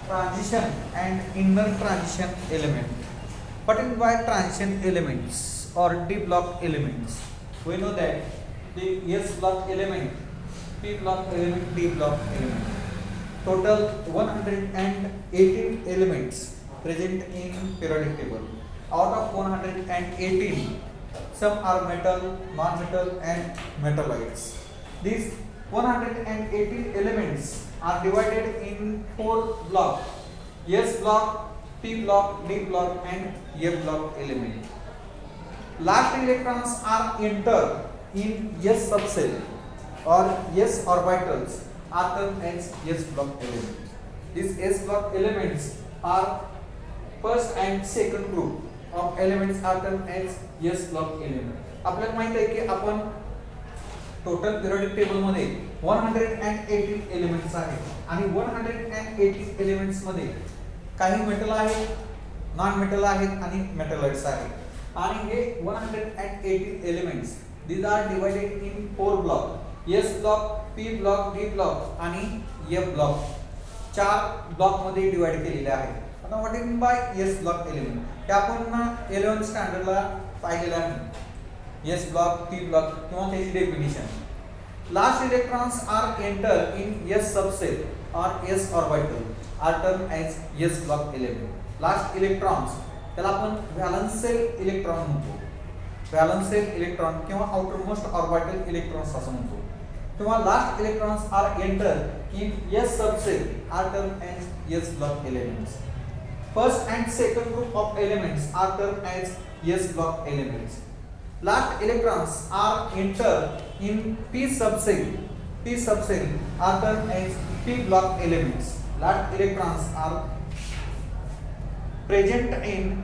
transition and inner transition element. What is by transition elements or D block elements? We know that the S block element, P block element, D block element. Total 118 elements present in periodic table. Out of 118, some are metal, non-metal and metalloids. These 118 elements are divided in 4 blocks: S block, P block, D block and F block element. Last electrons are entered in S subcell or S orbitals are termed as S block elements. These S block elements are first and second group of elements are termed as S block element. आपल्याला माहित आहे की आपण total periodic table मध्ये 118 elements आहेत आणि 118 elements मध्ये काही मेटल आहेत, नॉन मेटल आहेत आणि मेटलॉइड्स आहेत. आणि हे 118 elements these are divided in 4 block: S block, P block, D block आणि F block. 4 ब्लॉक मध्ये डिवाइड केलेले आहेत. आता what is by S block element? ते आपण 11th स्टँडर्डला पाहिलेलं आहे. S block, P block किंवा त्याची definition. Last electrons are enter in S subcell or S orbital are termed as S block element. Last electrons त्याला आपण व्हॅलन्स सेल इलेक्ट्रॉन म्हणतो. Valence shell electron किंवा आउटरमोस्ट ऑर्बिटल इलेक्ट्रॉन्स असं म्हणतो. किंवा last electrons are enter in S subcell are termed as S block elements. First and second group of elements are termed as S block elements. Last electrons are enter in P subcell. P subcell are termed as P block elements. Last electrons are present in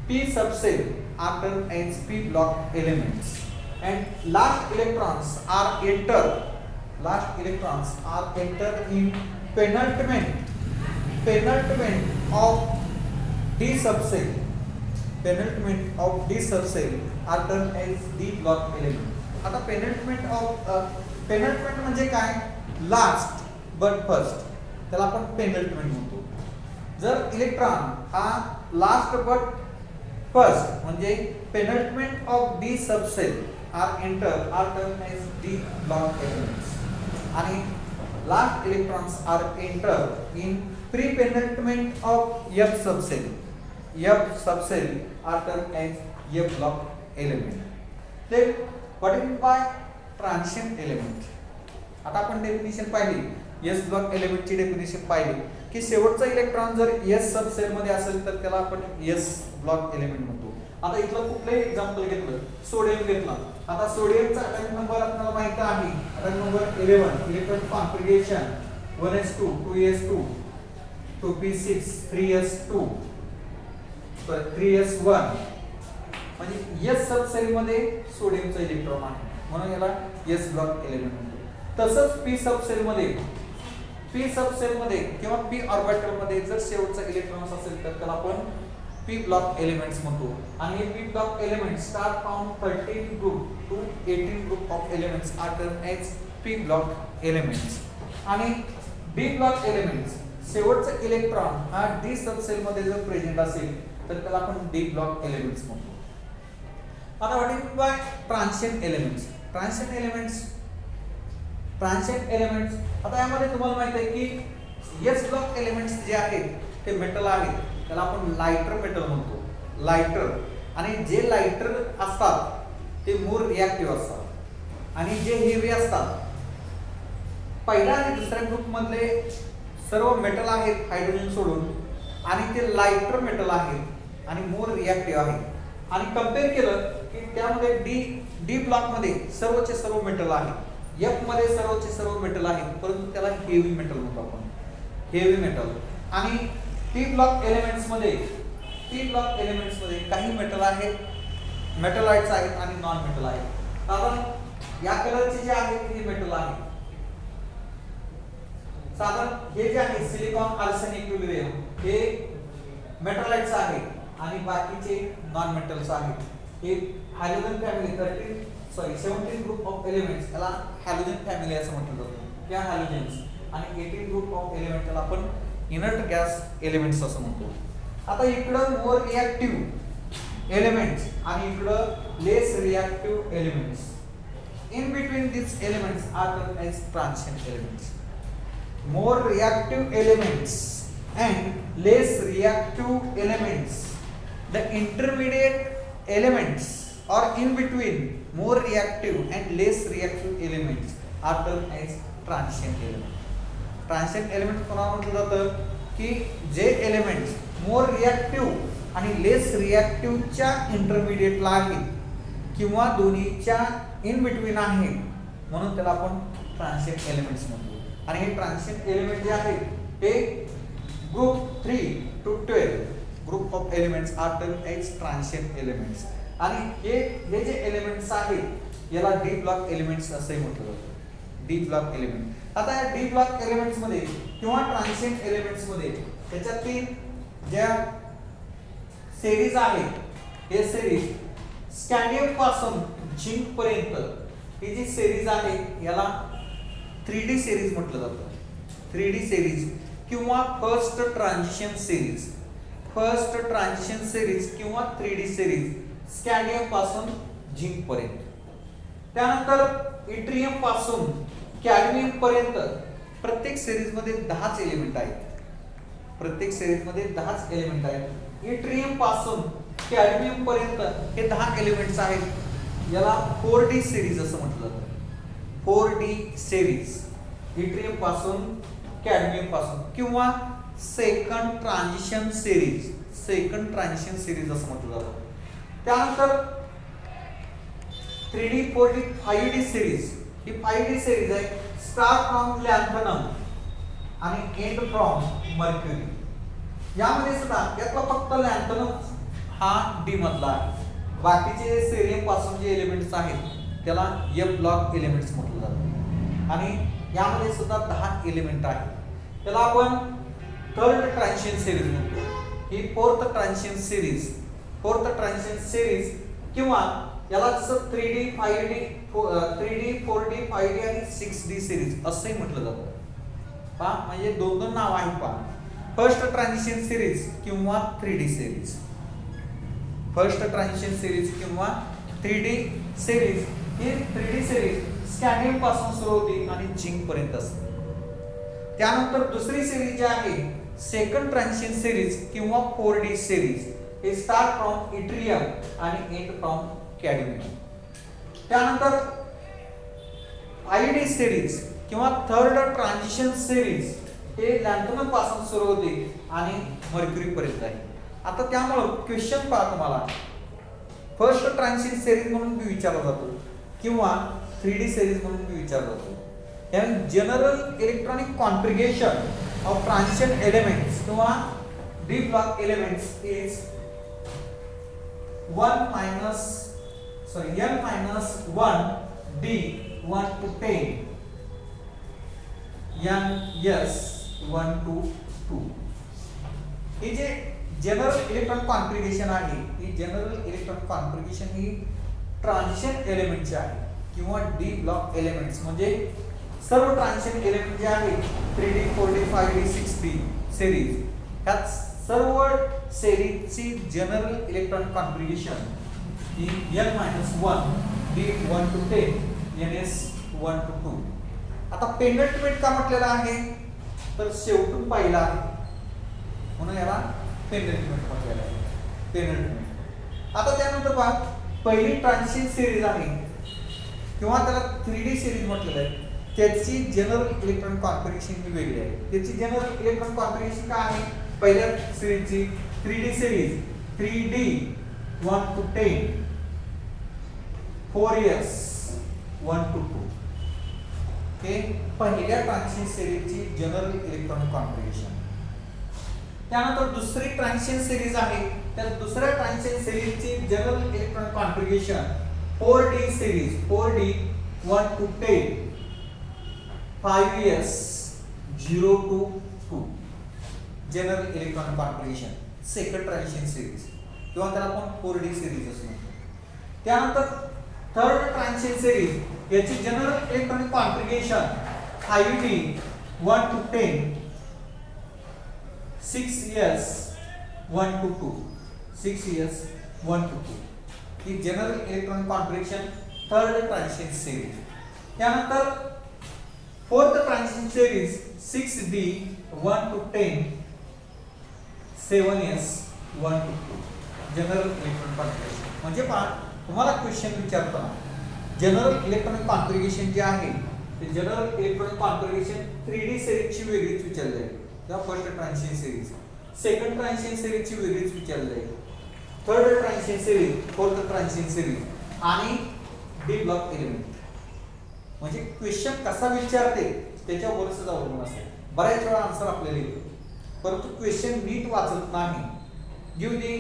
P subcell are termed as P block elements. And last electrons are enter in penultimate of D subcell. Penultimate of D subcell are termed as D block element. आता पेनल्टमेंट म्हणजे काय? Last but first, त्याला आपण पेनल्टमेंट म्हणतो. जर electron हा last but first म्हणजे penultimate of D subshell are enter are term as D block elements. आणि last electrons are enter in pre penultimate of F subshell. F subshell are term as F block element. then what is by transition element? आता आपण definition पाहिली, S block element ची definition पाहिली की शेवटचा electron जर S सबसेल मध्ये असेल तर त्याला आपण S ब्लॉक एलिमेंट म्हणतो. आता इथलं कुठलंही एक्झाम्पल घेतलं, सोडियम घेतला. आता सोडियमचा ॲटॉमिक नंबर आपल्याला माहित आहे, atomic number 11. Electron configuration 1s2 2s2 2p6 3s2 3s1 म्हणजे S सबसेल मध्ये सोडियमचा इलेक्ट्रॉन आहे म्हणून याला S ब्लॉक एलिमेंट म्हणतो. तसंच P सबसेल मध्ये किंवा P ऑर्बिटल मध्ये जर शेवटचा इलेक्ट्रॉन असेल तर त्याला आपण P ब्लॉक एलिमेंट्स म्हणतो. आणि हे P block elements start from 13 group to 18 group of elements are termed as P block elements. आणि D ब्लॉक एलिमेंट्स शेवटचा इलेक्ट्रॉन हा D सबसेल मध्ये जर प्रेझेंट असेल तर त्याला आपण D ब्लॉक एलिमेंट्स म्हणतो. आता what is by transient elements? Transient elements आता यामध्ये तुम्हाला माहित आहे की S ब्लॉक एलिमेंट्स जे आहेत ते मेटल आहेत, त्याला आपण लाइटर मेटल म्हणतो. लाइटर. आणि जे लाइटर असतात ते मोर रिएक्टिव्ह असतात आणि जे हेवी असतात, पहिल्या आणि दुसऱ्या ग्रुप मधले सर्व मेटल आहेत हायड्रोजन सोडून आणि ते लाइटर मेटल आहेत आणि मोर रिएक्टिव्ह आहेत. आणि कंपेअर केलं की त्यामध्ये डी ब्लॉक मध्ये सर्वचे सर्व मेटल आहेत, एफ मध्ये सर्वचे सर्व मेटल आहेत, परंतु त्याला हेवी मेटल म्हणतो आपण, हेवी मेटल. आणि पी ब्लॉक एलिमेंट्स मध्ये काही मेटल आहेत, मेटलॉइड्स आहेत आणि नॉन मेटल आहेत. कारण या कलरचे जे आहेत हे मेटल आहे. साधारण हे जे आहे सिलिकॉन आर्सेनिक ट्युलुरियम हे मेटलॉइड्स आहेत आणि बाकीचे नॉन मेटल्स आहेत. हे halogen family 17 group of elements याला हॅलोजन फॅमिली असं म्हटलं जातं, त्या हॅलोजन्स. आणि 18 ग्रुप ऑफ एलिमेंट त्याला आपण इनर्ट गॅस एलिमेंट्स असं म्हणतो. आता इकडं मोर रिॲक्टिव्ह एलिमेंट्स आणि इकडं less reactive elements. In between these elements are known as transition elements. More reactive elements and less reactive elements. The intermediate elements or in between more reactive and less reactive elements are termed as transition elements. Transition elements कोणाला म्हटलं जातं की जे elements मोर reactive आणि लेस रिॲक्टिव्हच्या इंटरमिडिएटला आहेत किंवा दोन्हीच्या in between आहे म्हणून त्याला आपण ट्रान्सिएंट एलिमेंट्स म्हणतो. आणि हे ट्रान्सिएंट एलिमेंट जे आहेत हे group 3 to 12 group of elements are termed as transient elements. आणि हे जे एलिमेंट्स आहेत याला डी ब्लॉक एलिमेंट्स असे म्हटलं जातं. D block element. आता या डी ब्लॉक एलिमेंट्स मध्ये किंवा ट्रान्सिएंट एलिमेंट्स मध्ये त्याच्यातील ज्या सिरीज आहेत हे सिरीज स्कॅंडियम पासून झिंक पर्यंत ही जी सिरीज आहे याला 3D सिरीज म्हटलं जातं. 3D सिरीज किंवा first transition series. First transition series किंवा 3D सिरीज स्कॅंडियम पासून झिंक पर्यंत. त्यानंतर इट्रियम पासून कॅडमियम पर्यंत प्रत्येक सिरीज मध्ये 10च एलिमेंट आहेत. प्रत्येक सिरीज मध्ये 10च एलिमेंट आहेत. इट्रियम पासून कॅडमियम पर्यंत हे 10 एलिमेंट्स आहेत. याला 4D सिरीज असं म्हटलं जातं. 4D सिरीज इट्रियम पासून कॅडमियम पासून किंवा second transition series. Second transition series असं म्हटलं जातं. त्यानंतर 3D 4D 5D सिरीज. ही 5D सिरीज आहे. स्टार्ट फ्रॉम लॅन्थनम आणि एंड फ्रॉम मर्क्युरी. यामध्ये सुद्धा यातला फक्त लॅन्थनम हा डी मधला आहे. बाकीचे सेरियम पासून जे एलिमेंट्स आहेत त्याला एफ ब्लॉक एलिमेंट्स म्हटलं जातं. आणि यामध्ये सुद्धा 10 एलिमेंट आहेत. त्याला आपण थर्ड ट्रान्झिशन सिरीज म्हणतो. ही fourth transition series. Fourth transition series किंवा याला जसं 3D 5D 3D 4D 5D आणि 6D सिरीज असंही म्हटलं जातं. पहा म्हणजे दोन नाव आहेत. पहा फर्स्ट ट्रान्झिशन सिरीज किंवा 3D series. First transition series किंवा 3D सिरीज. ही 3D सिरीज स्कॅंडियम पासून सुरू होते आणि झिंक पर्यंत असते. त्यानंतर दुसरी सिरीज जी आहे सेकंड ट्रान्झिशन सिरीज किंवा 4D सिरीज. हे स्टार्ट फ्रॉम इट्रियम आणि एंड फ्रॉम कॅडमियम. त्यानंतर 5D सिरीज किंवा थर्ड ट्रान्झिशन सिरीज हे लॅन्थनम पासून सुरू होते आणि मर्क्युरी पर्यंत आहे. आता त्यामुळं क्वेश्चन पहा तुम्हाला फर्स्ट ट्रान्झिशन सिरीज म्हणून बी विचारला जातो किंवा 3D सिरीज म्हणून बी विचारला जातो. याने general electronic configuration of transition elements किंवा D block elements is n minus 1 d 1 to 10 ns 1 to 2. हे जे जनरल इलेक्ट्रॉनिक कॉन्फिगरेशन आहे ही जनरल इलेक्ट्रॉनिक कॉन्फिगरेशन ही ट्रान्झिशन एलिमेंटची आहे किंवा डी ब्लॉक एलिमेंट्स म्हणजे सर्व ट्रान्झिशन एलिमेंट जे आहेत 3D 4D 5D 6D series ह्या सर्व सिरीजची general electronic configuration he n-1 d 1 to 10 ns 1 to 2. आता पेनल्टमेंट का म्हटलेला आहे तर शेवटून पाहिला आहे म्हणून याला पेनल्टमेंट म्हटलेला आहे. पेनल्टमेंट. आता त्यानंतर पहा पहिली ट्रान्झिशन सिरीज आहे किंवा त्याला 3D सिरीज म्हटलेलं आहे. त्याची जनरल इलेक्ट्रॉनिक कॉन्फिगरेशन ही वेगळी आहे. त्याची जनरल इलेक्ट्रॉनिक कॉन्फिगरेशन काय आहे पहिल्या सिरीजची 3D series 3D 1 to 10 4s 1 to 2. हे पहिल्या ट्रान्झिशन सिरीजची जनरल इलेक्ट्रॉनिक कॉन्फिगरेशन. त्यानंतर दुसरी ट्रान्झिशन सिरीज आहे त्या दुसऱ्या ट्रान्झिशन सिरीजची general electronic configuration 4D series 4D 1 to 10 5s 0 to 2 general electronic configuration second transition series किंवा त्याला आपण 4D सिरीज असं म्हणतो. त्यानंतर थर्ड ट्रान्झिशन सिरीज याची general electronic configuration 5D 1 to 10 6s 1 to 2, 6s 1 to 2 ही general electronic configuration third transition series. त्यानंतर fourth transition series 6d 1 to 10, 7s 1 to 2 general electronic configuration. म्हणजे पहा तुम्हाला क्वेश्चन विचारताना जनरल इलेक्ट्रॉनिक कॉन्फिगरेशन जे आहे ते जनरल इलेक्ट्रॉनिक कॉन्फिगरेशन 3d सिरीजची वेगळीच विचारली आहे. किंवा first transition series, second transition सिरीजची वेगळीच विचारली आहे, third transition series, fourth transition series आणि डी ब्लॉक एलिमेंट. म्हणजे क्वेश्चन कसा विचारते त्याच्यावरच अवलंबून असते. बऱ्याच वेळा आन्सर आपल्याला येतो परंतु क्वेश्चन नीट वाचत नाही. Give the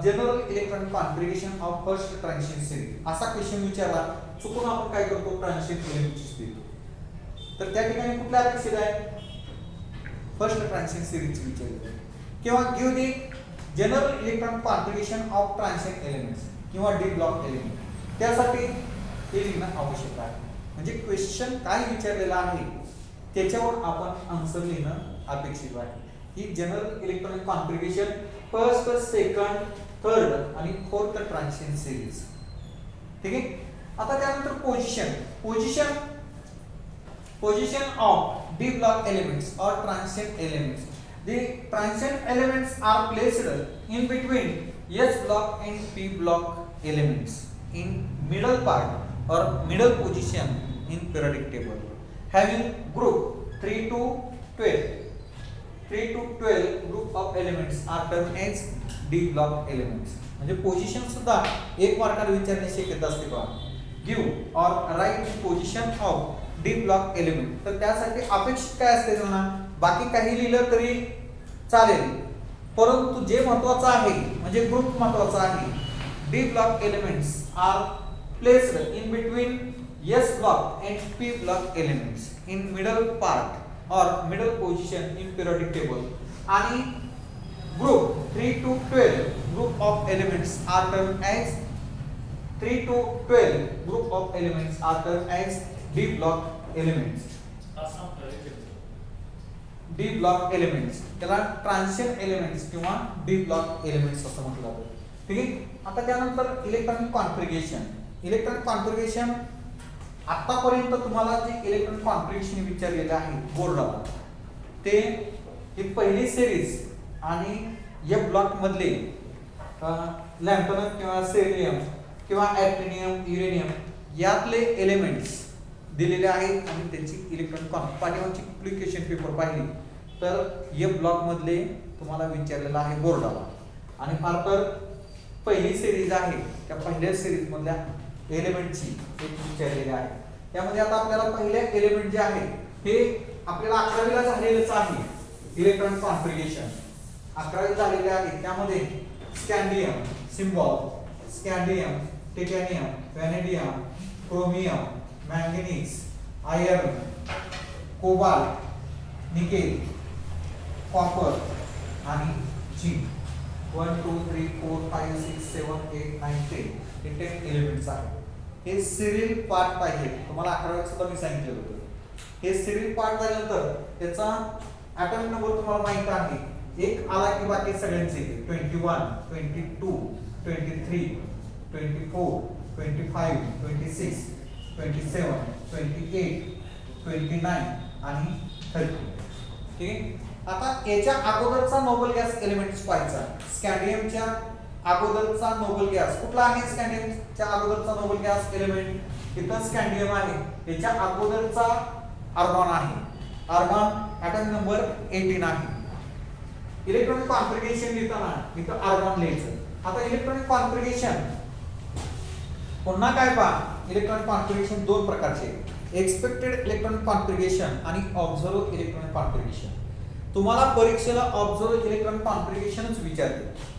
general electronic configuration of first transition series असा क्वेश्चन विचारला चुकून आपण काय करतो ट्रांजिशन एलिमेंटची देतो. तर त्या ठिकाणी कुठल्या अपेक्षित आहे फर्स्ट ट्रांजिशन सिरीजची विचारली. किंवा give the general electronic configuration of transition elements किंवा डी ब्लॉक एलिमेंट. त्यासाठी हे लिहिणं आवश्यक आहे. म्हणजे क्वेश्चन काय विचारलेला आहे त्याच्यावर आपण आन्सर लिहिणं अपेक्षित आहे. ही general electronic configuration first, second, third आणि फोर्थ ट्रांजिशन सिरीज. ठीक आहे. आता त्यानंतर position of D block elements और transition elements. The transition elements are placed in between S block and P block elements in middle part or middle position in periodic table, having group 3 to 12. 3 to 12 group of elements are termed as D block elements. म्हणजे position सुद्धा एक मार्काने विचारण्याची शक्यता असते का. Give or write position of D block element. तर त्यासाठी अपेक्षित काय असते त्यांना बाकी काही लिहिलं तरी चालेल परंतु जे महत्त्वाचं आहे म्हणजे ग्रुप महत्त्वाचा आहे. D block elements are placed in between S block and P block elements in middle part or middle position in periodic table. आणि group 3 to 12 group of elements are termed as 3 to 12 group of elements are termed as D block elements. D block elements त्याला transition elements किंवा D block elements असं म्हटलं जातं. ठीक आहे. आता त्यानंतर इलेक्ट्रॉनिक कॉन्फिगरेशन. इलेक्ट्रॉनिक कॉन्फिगरेशन आतापर्यंत तुम्हाला जे इलेक्ट्रॉनिक कॉन्फिगरेशन विचारलेलं आहे बोर्डाला ते ही पहिली सिरीज आणि या ब्लॉक मधले लॅम्पटन किंवा सेलेनियम किंवा ऍक्टिनियम, युरेनियम यातले एलिमेंट्स दिलेले आहेत आणि त्यांची इलेक्ट्रॉनिक पाठीमागची ॲप्लिकेशन पेपर पाहिली तर या ब्लॉक मधले तुम्हाला विचारलेला आहे बोर्डाला. आणि फार तर पहिली सिरीज आहे त्या पहिल्या सिरीज मधल्या एलिमेंटची एक विचारलेली आहे. त्यामध्ये आता आपल्याला पहिले एलिमेंट जे आहे हे आपल्याला 11वीला झालेलंच आहे. इलेक्ट्रॉनिक कॉन्फिगरेशन 11वी झालेले आहे. त्यामध्ये scandium symbol, scandium, titanium, vanadium, chromium, manganese, iron, cobalt, nickel, copper आणि झिंक. 1 2 3 4 5 6 7 8 9 10 हे 10 एलिमेंट्स आहेत. हे सिरियल पार्ट पाहिजे तुम्हाला 11वीत सुद्धा मी सांगितलं होतं. हे सिरियल पार्ट झाल्यानंतर त्याचा ॲटॉमिक नंबर तुम्हाला माहित आहे. एक आला की बाकी सगळ्यांचे 21 22 23 24 25 26 27 28 29 आणि 30. ठीक आहे. आता याच्या अगोदरचा नोबल गॅस एलिमेंट्स पाहायचा. स्कँडियमच्या अगोदरचा नोबल गॅस कुठला आहे. स्कँडियमच्या अगोदरचा नोबल गॅस एलिमेंट इथं स्कँडियम आहे. याच्या अगोदरचा आर्गॉन आहे. आर्गॉन ॲटॉमिक नंबर 18 आहे. इलेक्ट्रॉनिक कॉन्फिगरेशन लिहिताना इथं आर्गॉन लिहायचं. आता इलेक्ट्रॉनिक कॉन्फिगरेशन पुन्हा काय पहा. इलेक्ट्रॉनिक कॉन्फिगरेशन दोन प्रकारचे एक्सपेक्टेड इलेक्ट्रॉनिक कॉन्फिगरेशन आणि ऑब्झर्व्ह इलेक्ट्रॉनिक कॉन्फिगरेशन. तुम्हाला परीक्षेला ऑब्झर्व्ह इलेक्ट्रॉनिक कॉन्फिगरेशनच विचारते.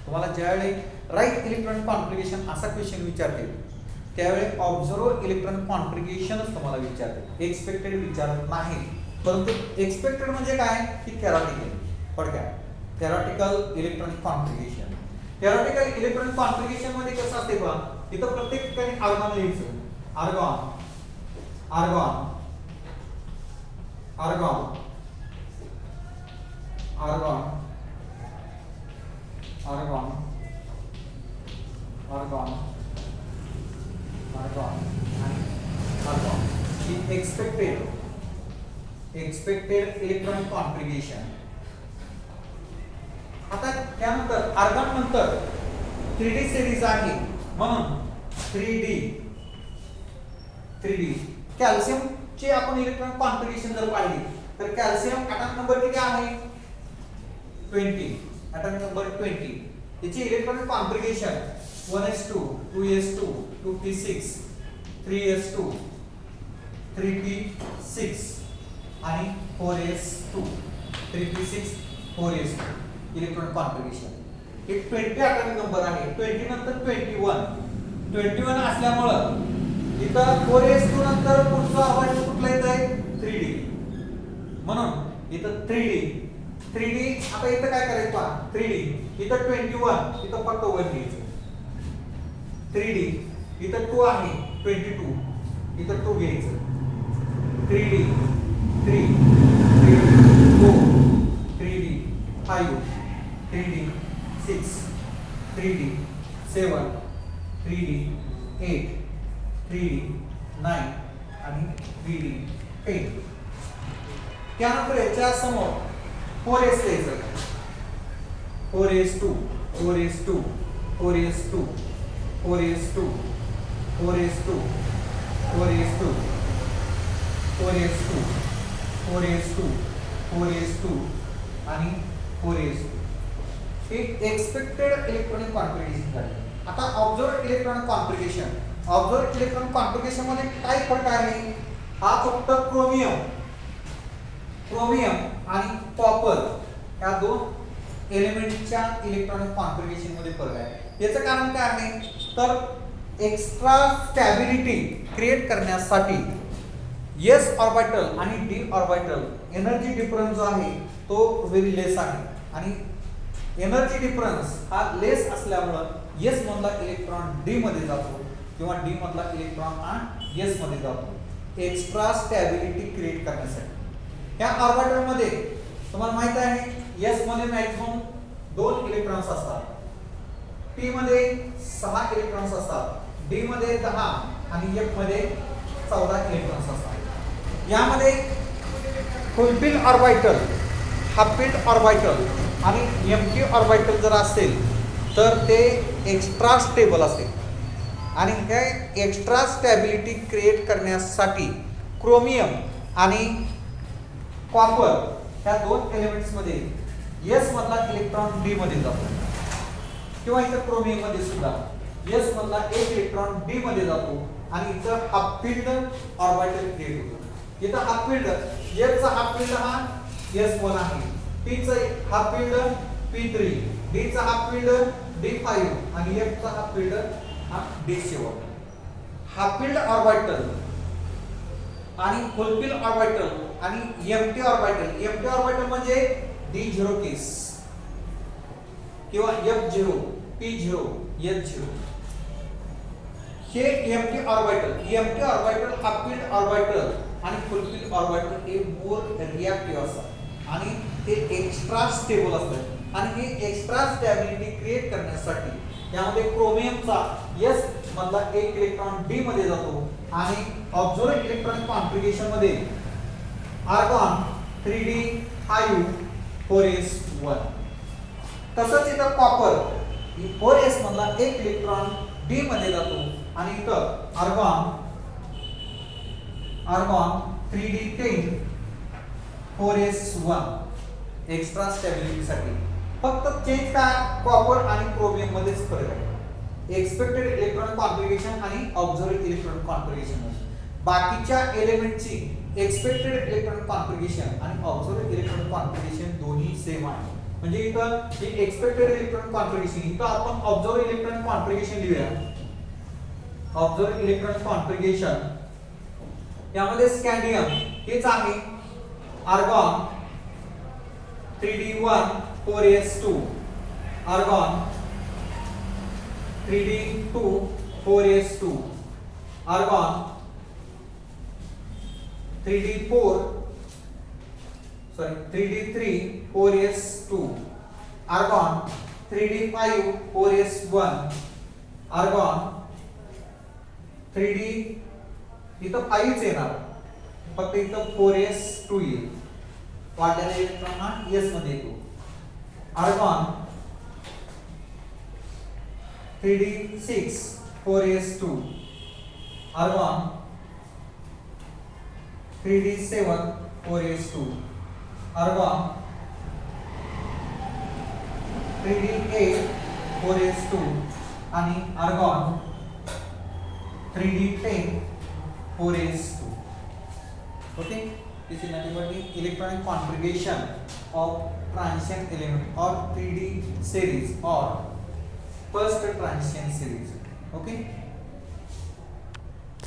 तुम्हाला ज्यावेळी राईट इलेक्ट्रॉनिक कॉन्फिगरेशन असा क्वेश्चन विचारते त्यावेळी ऑब्झर्व्ह इलेक्ट्रॉनिक कॉन्फिगरेशनच तुम्हाला विचारते. एक्सपेक्टेड विचारत नाही. परंतु एक्सपेक्टेड म्हणजे काय की थेरॉटिकल. थोडक्यात theoretical electronic configuration. Theoretical electronic configuration मध्ये कसं असते पहा इथं प्रत्येक ठिकाणी आर्गॉन लिहायचं. Argon argon argon argon, argon, argon, argon and argon. The expected electronic configuration. आता त्यानंतर आर्गॉन नंतर 3D सिरीज आहे म्हणून 3D कॅल्शियम चे आपण इलेक्ट्रॉनिक कॉन्फिगरेशन जर पाहिली तर कॅल्शियम ऍटम नंबर किती आहे 20 ऍटम नंबर 20 याची electronic configuration 1s2 2s2 2p6 3s2 3p6 आणि 4s2 3p6 4s2 electronic configuration हे 20 ऍटॉमिक नंबर आहे 20 नंतर 21 असल्यामुळे इथं 4s2 नंतर पुढचा आवाज कुठला येत आहे 3D म्हणून इथं 3D आता इथं काय करायचं पहा 3D इथं 21 इथं फक्त 1 घ्यायचं 3D इथं 2 आहे 22 इथं 2 घ्यायचं 3D 3 4 3D 5 3D 6 3D 7 3D 8 3D 9 आणि 3D 8 त्यानंतर याच्या समोर 4s घ्यायचं 4s2 4s2 4s2 4s2 4s2 4s2 4s2 4s2 4s2 आणि 4s2 हे एक्सपेक्टेड इलेक्ट्रॉनिक कॉन्फिगरेशन झाले आता ऑब्झर्व्ड इलेक्ट्रॉनिक कॉन्फिगरेशन मध्ये काय फरक आहे हा फक्त क्रोमियम आणि कॉपर या दोन एलिमेंटच्या इलेक्ट्रॉनिक कॉन्फिगरेशन मध्ये फरक आहे याचं कारण काय आहे तर एक्स्ट्रा स्टॅबिलिटी क्रिएट करण्यासाठी s ऑर्बिटल आणि d ऑर्बिटल एनर्जी डिफरन्स जो आहे तो व्हेरी लेस आहे आणि एनर्जी डिफरन्स हा लेस असल्यामुळे s मधला इलेक्ट्रॉन d मध्ये जातो किंवा d मधला इलेक्ट्रॉन हा s मध्ये जातो एक्स्ट्रा स्टॅबिलिटी क्रिएट करण्यासाठी या ऑर्बिटल मध्ये तुम्हाला माहित आहे s मध्ये मॅक्सिमम 2 इलेक्ट्रॉन्स असतात p मध्ये 6 इलेक्ट्रॉन्स असतात d मध्ये 10 आणि f मध्ये 14 इलेक्ट्रॉन्स असतात यामध्ये fulfil orbital half filled orbital आणि एम्प्टी ऑर्बिटल जर असेल तर ते एक्स्ट्रा स्टेबल असेल आणि हे एक्स्ट्रा स्टॅबिलिटी क्रिएट करण्यासाठी क्रोमियम आणि कॉपर ह्या दोन एलिमेंट्स मध्ये s मधला इलेक्ट्रॉन d मध्ये जातो किंवा इथं क्रोमियम मध्ये सुद्धा s मधला एक इलेक्ट्रॉन d मध्ये जातो आणि इथं हाफ फील्ड ऑर्बिटल क्रिएट होतो इथं हाफ फील्ड s चा हाफ फील्ड हा s1 आहे p चा हाफ फील्ड p3 d चा हाफ फील्ड d5 आणि f चा हाफ फील्ड हा d7 हाफ फील्ड ऑर्बिटल आणि फुल फील्ड ऑर्बिटल आणि एम्प्टी ऑर्बिटल म्हणजे d0 केस किंवा f0 p0 s0 हे empty orbital half filled orbital आणि फुल फील्ड ऑर्बिटल हे मोर रिएक्टिव्ह असतात आणि ते एक्स्ट्रा स्टेबल असतात आणि हे एक्स्ट्रा स्टॅबिलिटी क्रिएट करण्यासाठी यामध्ये क्रोमियमचा s मधला एक इलेक्ट्रॉन d मध्ये जातो आणि ऑब्झर्व्ड इलेक्ट्रॉनिक कॉन्फिगरेशन मध्ये आर्गॉन 3d 5 4s1 तसंच इथं कॉपर 4s मधला एक इलेक्ट्रॉन d मध्ये जातो आणि इथं argon 3d 10 4s1 extra stability साठी फक्त चेंज काय कॉपर आणि क्रोमियम मध्येच फरक आहे एक्सपेक्टेड इलेक्ट्रॉनिक कॉन्फिगरेशन आणि ऑब्झर्व्ड इलेक्ट्रॉनिक कॉन्फिगरेशन बाकीच्या एलिमेंटची एक्सपेक्टेड इलेक्ट्रॉनिक कॉन्फिगरेशन आणि ऑब्झर्व्ड इलेक्ट्रॉनिक कॉन्फिगरेशन दोन्ही सेम आहे म्हणजे इथं ही एक्सपेक्टेड इलेक्ट्रॉनिक कॉन्फिगरेशन इथं आपण ऑब्झर्व्ड इलेक्ट्रॉनिक कॉन्फिगरेशन लिहूया ऑब्झर्व्ड इलेक्ट्रॉनिक कॉन्फिगरेशन यामध्ये स्कँडियम हेच आहे argon 3d1 4s2 argon 3d2 4s2 argon 3d4 sorry 3d3 4s2 argon 3d5 4s1 argon 3d इथं 5च येणार फक्त इथं 4s2 येईल वाढलेला इलेक्ट्रॉन हा s मध्ये येतो argon 3d6 4s2 argon 3d7 4s2 argon 3d8 4s2 आणि argon 3d10 4s2. Okay, this is nothing but the electronic configuration of transition element or 3D series or first transition series. Okay.